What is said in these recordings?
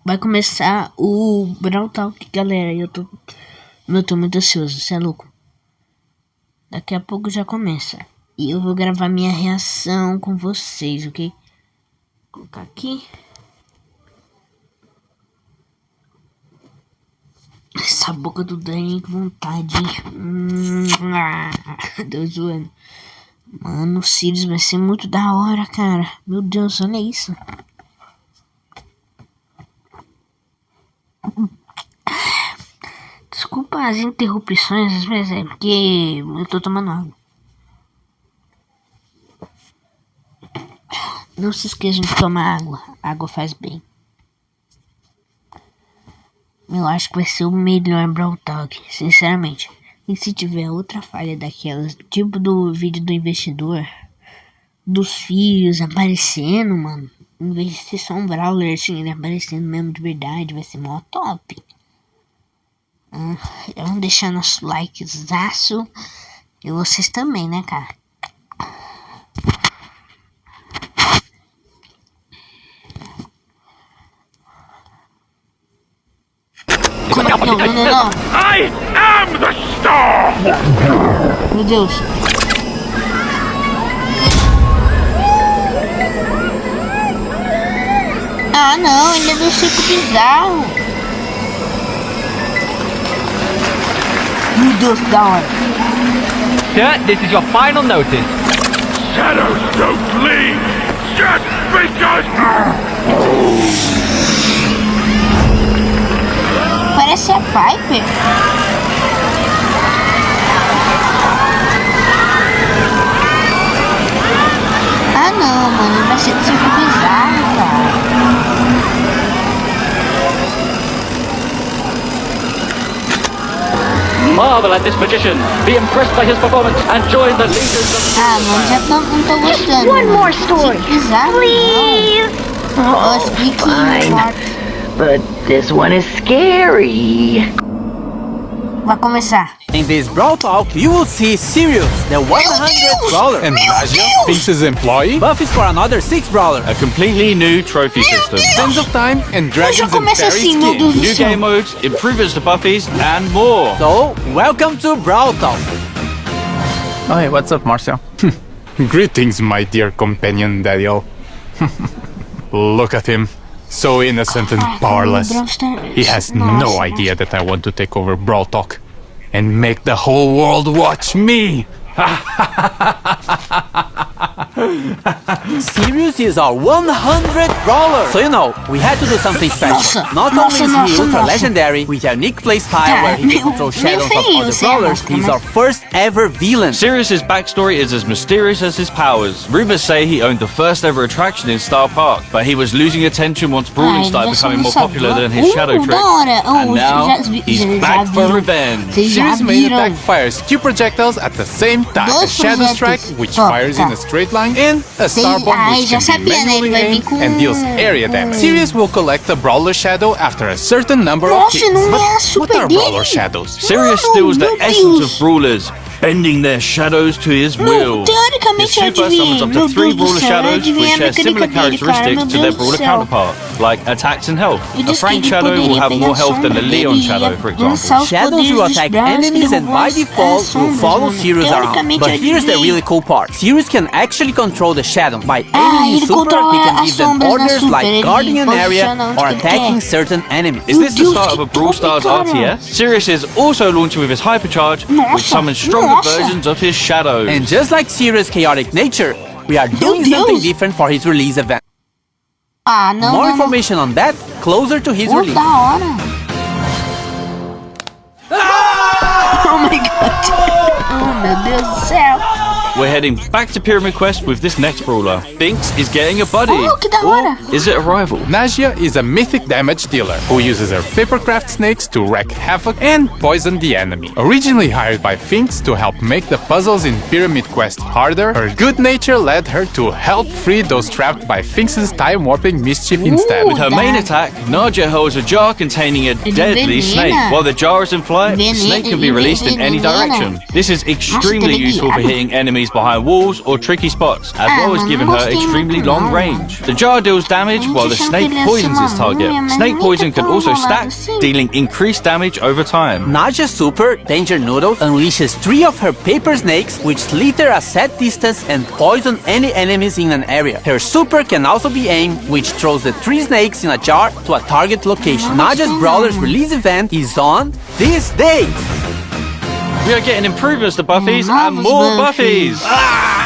Vai começar o Brawl Talk, galera. Eu tô muito ansioso, você é louco. Daqui a pouco já começa. E eu vou gravar minha reação com vocês, ok? Vou colocar aqui. Essa boca do Dani, que vontade. Tô zoando. Mano, o Sirius vai ser muito da hora, cara. Meu Deus, olha isso. Desculpa as interrupções, às vezes é porque eu tô tomando água. Não se esqueçam de tomar água. Água faz bem. Eu acho que vai ser o melhor Brawl Talk, sinceramente. E se tiver outra falha daquelas, tipo do vídeo do investidor, dos filhos aparecendo, mano, em vez de ser só um Brawler, assim, ele aparecendo mesmo de verdade, vai ser mó top. Vamos deixar nosso likezaço. E vocês também, né, cara? Não. I am the star! Meu Deus. Ah, não, ele é do circo bizarro. Meu Deus, que da hora. Sir, this is your final notice. Shadows don't leave just because... Parece a Piper. Ah, não, mano, vai ser do circo bizarro, cara. Marvel at this magician. Be impressed by his performance and join the leaders of... Ah, mano, já não tô gostando. One more story, Circo bizarro, please. não. Explique, Fine. But this one is scary. Vai começar. In this Brawl Talk, you will see Sirius, the 100th brawler, And Nadia, Finch's employee, buffs for another 6 brawler, A completely new trophy system. Sands of Time, and Dragons and começa Fairy assim, meu Deus Skin. do New céu. game modes, improvements to buffies, and more. So, welcome to Brawl Talk. Oh, hey, what's up, Marcel? Greetings, my dear companion, Daniel. Look at him. So innocent and powerless. He has no idea that I want to take over Brawl Talk and make the whole world watch me. Sirius is our 100th brawler. So you know, we had to do something special. Nossa, Not nossa, only is he nossa, ultra nossa. legendary with a unique playstyle Tá, where he can meu- control meu shadows of feio, other você é brawlers, louca, he's mas- our first ever villain. Sirius's backstory is as mysterious as his powers. Rumors say he owned the first ever attraction in Star Park, but he was losing attention once brawling started becoming more popular than his shadow da trick. hora. And now, he's back for viram. revenge. Vocês já Sirius main viram. attack fires 2 projectiles at the same time. A Dois Shadow Strike, projéteis. which Ó, fires tá. in a straight line, and a Star Bomb, ai, which já can be sabia, né? Ele manually vai vir aimed com... and deals area damage. Sirius will collect a Brawler Shadow after a certain number of Nossa, hits. não But é a what super are dele? Brawler Shadows? Sirius Mano, steals the meu essence Deus. of brawlers, bending their shadows to his will. His teoricamente eu super adivinhei. summons up Meu to 3 Deus do brawler céu, eu shadows adivinhei which a share similar mecânica dele, cara. characteristics Meu to their Deus do brawler céu. counterpart, like attacks and health. Eu A disse que Frank ele shadow will poderia have pegar more health than the sombra Leon dele e shadow, for lançar example. os Shadows poderes will dos attack braços que enemies and derrubam by as default will sombras, follow mano. Sirius around. Teoricamente, But eu here's the adivinhei. really cool part. Sirius can actually control the shadow. By Ah, aiming his ele super, controla he can as give them sombras na orders super, like ele guarding an area posiciona onde or que ele attacking quer. certain enemies. Is this the Deus, start que of a Brawl top, Stars cara. RTS? Sirius is also launching with his Hypercharge, which Nossa, summons stronger nossa. versions of his shadows. And just like Sirius' chaotic nature, we are doing Deus. something different for his release event. Ah, não, More não, não. information on that closer to his Pô, release. da hora. Oh my god. Oh, meu Deus do céu. We're heading back to Pyramid Quest with this next brawler. Binks is getting a buddy. Oh, que da hora. Or is it a rival? Nadia is a mythic damage dealer who uses her papercraft snakes to wreak havoc and poison the enemy. Originally hired by Finks to help make the puzzles in Pyramid Quest harder, her good nature led her to help free those trapped by Finks' time warping mischief instead. With her main attack, Nadia holds a jar containing a deadly envenena. snake. While the jar is in flight, the Envenena, snake can be released in any envenena. direction. This is extremely Nossa, useful for delegado. hitting enemies enemies behind walls or tricky spots, as well as giving her extremely long range. The jar deals damage while the snake poisons its target. Snake poison can also stack, dealing increased damage over time. Naja's super, Danger Noodles, unleashes 3 of her paper snakes, which slither a set distance and poison any enemies in an area. Her super can also be aimed, which throws the 3 snakes in a jar to a target location. Naja's Brawler's release event is on this day. We are getting improvements to Buffies and more Buffies!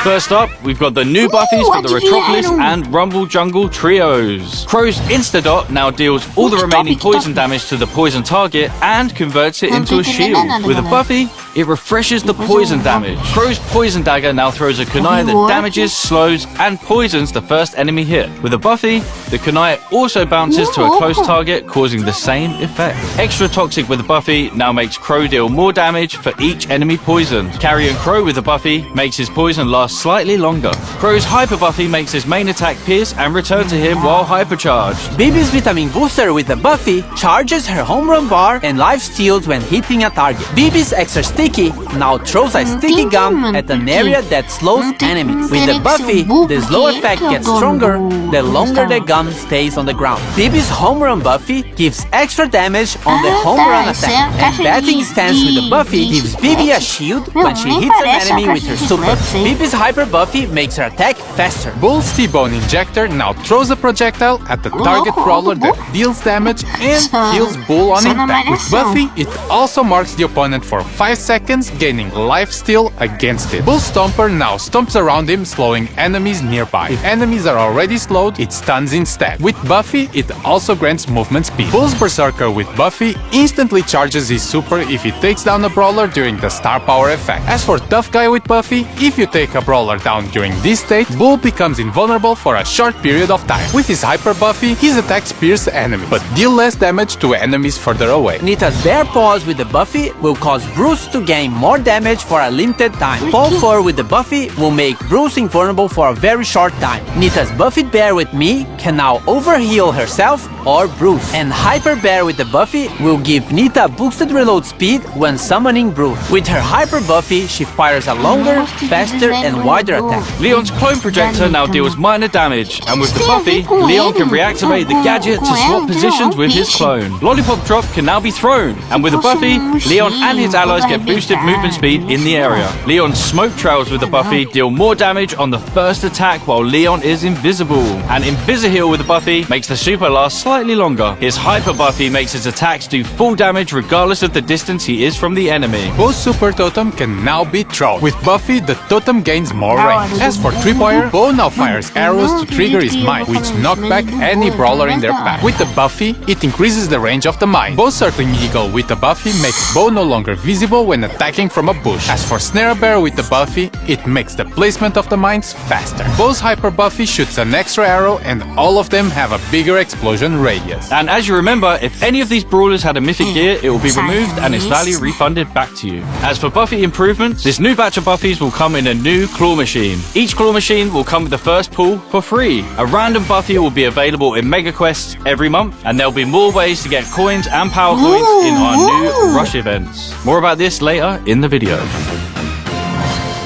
First up, we've got the new Buffies for the Retropolis and Rumble Jungle trios. Crow's Instadot now deals all the remaining poison damage to the poison target and converts it into a shield. With a Buffy, it refreshes the poison damage. Crow's Poison Dagger now throws a kunai that damages, slows, and poisons the first enemy hit. With a Buffy, the kunai also bounces to a close target, causing the same effect. Extra Toxic with a Buffy now makes Crow deal more damage for each enemy poisoned. Carrion Crow with a Buffy makes his poison last slightly longer. Crow's Hyper Buffy makes his main attack pierce and return to him while hypercharged. Bibi's Vitamin Booster with a Buffy charges her home run bar and life steals when hitting a target. Bibi's Extra Sticky now throws a sticky gum at an area that slows enemies. With the Buffy, the slow effect gets stronger the longer the gum stays on the ground. Bibi's Home Run Buffy gives extra damage on the home run attack. And Batting Stance with the Buffy gives Bibi a shield when she hits an enemy with her super. Bibi's Hyper Buffy makes her attack faster. Bull's T-Bone Injector now throws a projectile at the target brawler that deals damage and heals Bull on impact. With Buffy, it also marks the opponent for 5 seconds, gaining life steal against it. Bull Stomper now stomps around him, slowing enemies nearby. If enemies are already slowed, it stuns instead. With Buffy, it also grants movement speed. Bull's Berserker with Buffy instantly charges his super if he takes down a brawler during the star power effect. As for Tough Guy with Buffy, if you take a brawler down during this state, Bull becomes invulnerable for a short period of time. With his Hyper Buffy, his attacks pierce enemies, but deal less damage to enemies further away. Nita's Bear Paws with the Buffy will cause Bruce to gain more damage for a limited time. Paw Fur with the Buffy will make Bruce invulnerable for a very short time. Nita's Buffed Bear with Me can now overheal herself or Bruce. And Hyper Bear with the Buffy will give Nita boosted reload speed when summoning Bruce. With her Hyper Buffy, she fires a longer, faster, and wider attack. Leon's Clone Projector now deals minor damage, and with the Buffy, Leon can reactivate the gadget to swap positions with his clone. Lollipop Drop can now be thrown, and with the Buffy, Leon and his allies get boosted movement speed in the area. Leon's Smoke Trails with the Buffy deal more damage on the first attack while Leon is invisible. And Invisiheal with the Buffy makes the super last slightly longer. His Hyper Buffy makes his attacks do full damage regardless of the distance he is from the enemy. Bo's Super Totem can now be thrown. With Buffy, the totem gains more range. As for Tripwire, Bo now fires arrows to trigger his mine, which knock back any brawler in their path. With the Buffy, it increases the range of the mine. Bo's Circling Eagle with the Buffy makes Bo no longer visible when attacking from a bush. As for Snare Bear with the Buffy, it makes the placement of the mines faster. Bo's Hyper Buffy shoots an extra arrow, and all of them have a bigger explosion radius. And as you remember, if any of these brawlers had a mythic gear, it will be removed and its value refunded back to you. As for Buffy improvements, this new batch of Buffies will come in a new claw machine. Each claw machine will come with the first pull for free. A random Buffy will be available in Mega Quests every month, and there'll be more ways to get coins and power points in our new Rush events. More about this later in the video.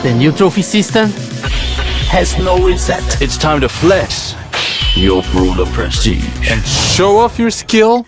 The new trophy system has no reset. It's time to flex your brawler prestige And show off your skill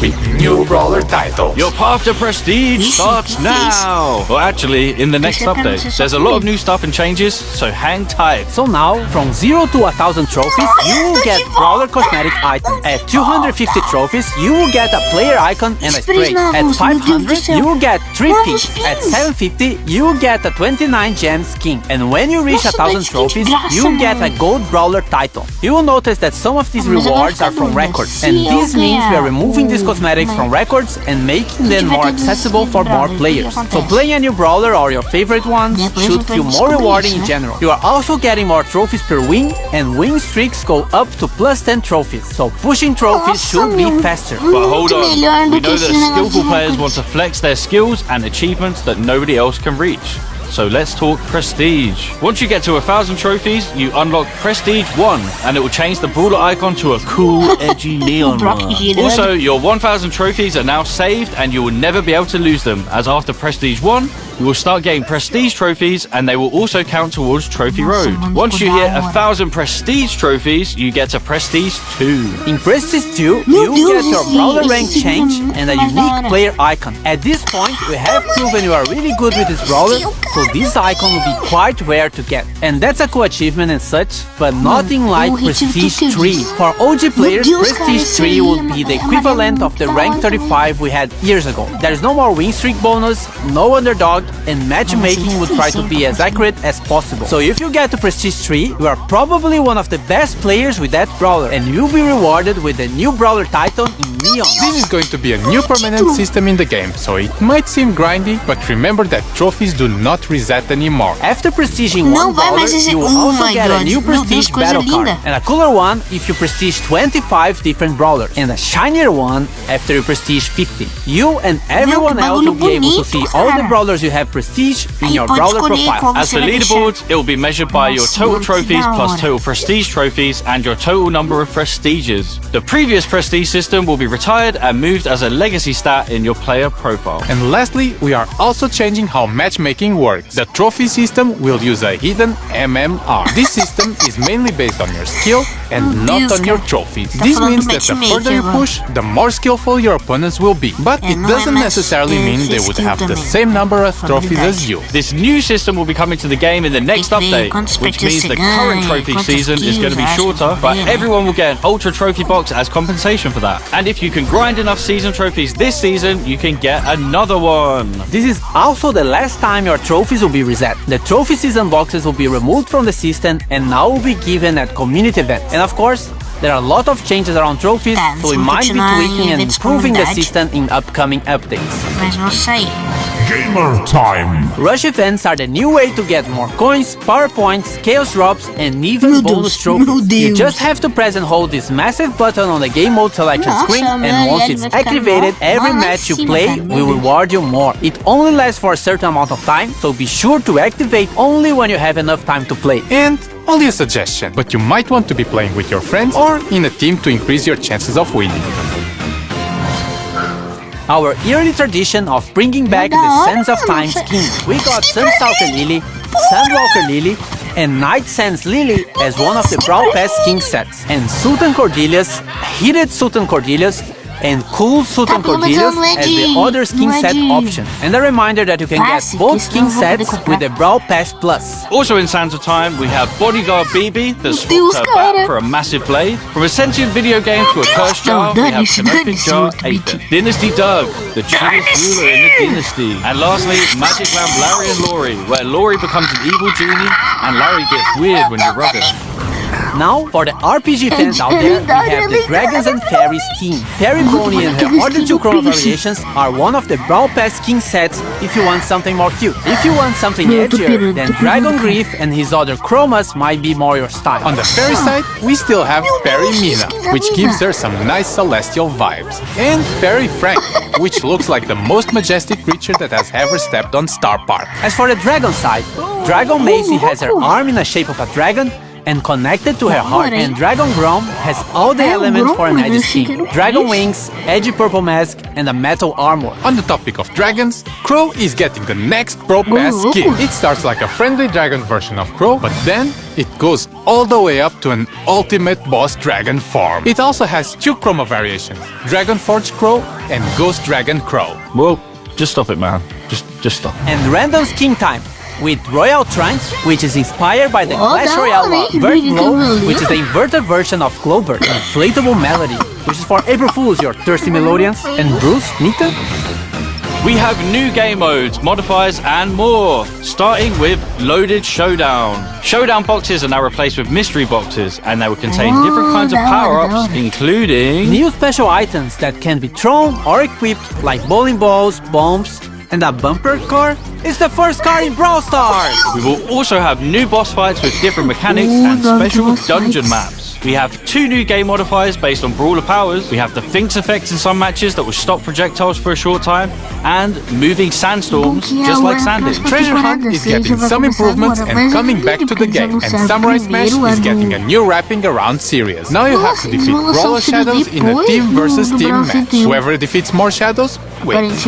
with new brawler title. Your path to prestige starts now! Well, actually, in the next update, there's a lot of new stuff and changes, so hang tight. So now, from 0 to 1000 trophies, you will get brawler cosmetic items. At 250 trophies, you will get a player icon and a spray. At 500, you will get 3 pins. At 750, you will get a 29 gem skin. And when you reach 1000 trophies, you will get a gold brawler title. You will notice that some of these rewards are from records, and this means we are removing these cosmetics from records and making them more accessible for more players. So playing a new brawler or your favorite ones should feel more rewarding in general. You are also getting more trophies per win, and win streaks go up to plus 10 trophies. So pushing trophies should be faster. But hold on, we know that skillful players want to flex their skills and achievements that nobody else can reach. So let's talk Prestige. Once you get to 1000 trophies, you unlock Prestige 1, and it will change the brawler icon to a cool, edgy neon one. Also, your 1000 trophies are now saved, and you will never be able to lose them, as after Prestige 1, you will start getting prestige trophies, and they will also count towards Trophy Road. Once you hit 1,000 prestige trophies, you get a prestige 2. In Prestige 2, you get your brawler rank change and a unique player icon. At this point, we have proven you are really good with this brawler, so this icon will be quite rare to get. And that's a cool achievement and such, but nothing like Prestige 3. For OG players, Prestige 3 will be the equivalent of the rank 35 we had years ago. There's no more win streak bonus, no underdog, and matchmaking would try to be as accurate as possible. So if you get to Prestige 3, you are probably one of the best players with that brawler, and you'll be rewarded with the new brawler title in Neon. This is going to be a new permanent system in the game, so it might seem grindy, but remember that trophies do not reset anymore. After prestiging one brawler, you will also get a new prestige battle card, and a cooler one if you prestige 25 different brawlers, and a shinier one after you prestige 50. You and everyone else will be able to see all the brawlers you have prestige in your brawler profile. As for leaderboards, it will be measured by your total trophies plus total prestige trophies and your total number of prestiges. The previous prestige system will be retired and moved as a legacy stat in your player profile. And lastly, we are also changing how matchmaking works. The trophy system will use a hidden MMR. This system is mainly based on your skill and not on your trophies. This means that the further you push, the more skillful your opponents will be. But it doesn't necessarily mean they would have the same number of trophies as you. This new system will be coming to the game in the next update, which means the current trophy season is going to be shorter, but everyone will get an ultra trophy box as compensation for that. And if you can grind enough season trophies this season, you can get another one. This is also the last time your trophies will be reset. The trophy season boxes will be removed from the system and now will be given at community events. And of course, there are a lot of changes around trophies, so we might be tweaking and improving the system in upcoming updates. Gamer time! Rush events are the new way to get more coins, power points, chaos drops, and even bonus trophies. You just have to press and hold this massive button on the game mode selection screen, and once it's activated, every match you play will reward you more. It only lasts for a certain amount of time, so be sure to activate only when you have enough time to play. And only a suggestion, but you might want to be playing with your friends or in a team to increase your chances of winning. Our yearly tradition of bringing back the Sands of Time skin. We got Sunstalker Lily, Sandwalker Lily, and Night Sands Lily as one of the Brawl Pass skin sets, and Sultan Cordelius, Heated Sultan Cordelius, and Cool Sultan Cordelius as the other skin set option. And a reminder that you can get both skin sets with the Brawl Pass Plus. Also in Sands of Time, we have Bodyguard BB that swapped her back for a massive blade. From a sentient video game to a cursed jar, we have Canopic Jar 8-bit. Dynasty Doug, the truest ruler in the dynasty. And lastly, Magic Lamp Larry and Laurie, where Laurie becomes an evil genie and Larry gets weird when you rub it. Now, for the RPG fans out there, we have the Dragons and Fairies team. Fairy Brony and her other two Chroma variations are one of the Brawl Pass skin sets if you want something more cute. If you want something edgier, then Dragon Grief and his other Chromas might be more your style. On the Fairy side, we still have Fairy Mina, which gives her some nice celestial vibes. And Fairy Frank, which looks like the most majestic creature that has ever stepped on Star Park. As for the Dragon side, Dragon Maisie has her arm in the shape of a dragon and connected to her heart, and Dragon Grom has all the elements for an edgy skin. Dragon wings, edgy purple mask, and a metal armor. On the topic of dragons, Crow is getting the next Brawl Pass skin. It starts like a friendly dragon version of Crow, but then it goes all the way up to an ultimate boss dragon form. It also has two Chroma variations, Dragon Forge Crow and Ghost Dragon Crow. Well, just stop it, man. Just stop. And random skin time with Royal Trunch, which is inspired by the Clash Royale of Vert Glow, which is the inverted version of Clover, Inflatable Melody, which is for April Fools, your thirsty melodians, and Bruce, Nita. We have new game modes, modifiers, and more, starting with Loaded Showdown. Showdown boxes are now replaced with mystery boxes, and they will contain different kinds of power-ups, including new special items that can be thrown or equipped, like bowling balls, bombs, and a bumper car is the first car in Brawl Stars! We will also have new boss fights with different mechanics and special dungeon maps. We have two new game modifiers based on Brawler powers. We have the Finks effect in some matches that will stop projectiles for a short time, and moving sandstorms just like Sandy. Treasure Hunt is getting some improvements and coming back to the game, and Samurai Smash is getting a new wrapping around series. Now you have to defeat Brawler Shadows in a team versus team match. Whoever defeats more shadows wins.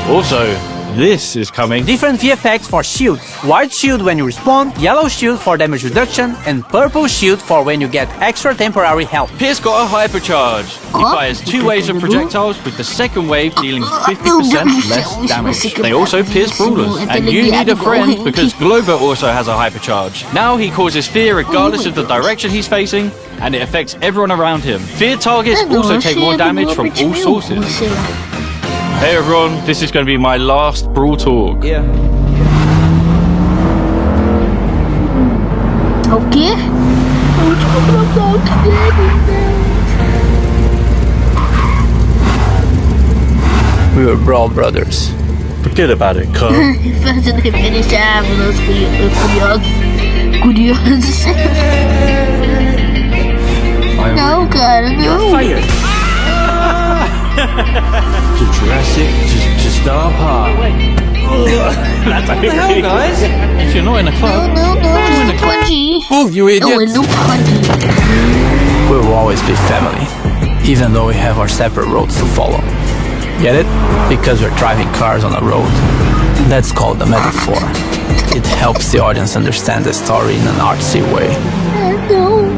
Also, this is coming. Different VFX for shields. White shield when you respawn, yellow shield for damage reduction, and purple shield for when you get extra temporary health. Pierce got a hypercharge. He fires 2 waves of projectiles, with the second wave dealing 50% less damage. They also pierce brawlers, and you need a friend because Glober also has a hypercharge. Now he causes fear regardless of the direction he's facing, and it affects everyone around him. Fear targets also take more damage from all sources. Hey everyone, this is going to be my last Brawl talk. Yeah. Okay. We were Brawl brothers. Forget about it, cuz. Fazendo referência a Árvores Curiosos. Não, cara, não. Fire! To Jurassic, to Star Park. That's a hell, guys. If you're not in a club, Não, não pode ir. Oh, you Não, idiot! ele não pode ir. We will always be family, even though we have our separate roads to follow. Get it? Because we're driving cars on a road. That's called a metaphor. It helps the audience understand the story in an artsy way. Não.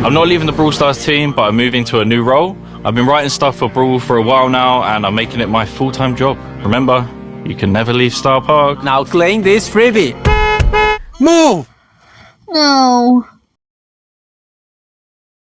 I'm not leaving the Brawl Stars team, but I'm moving to a new role. I've been writing stuff for Brawl for a while now, and I'm making it my full-time job. Remember, you can never leave Star Park. Now claim this freebie. Move! Não.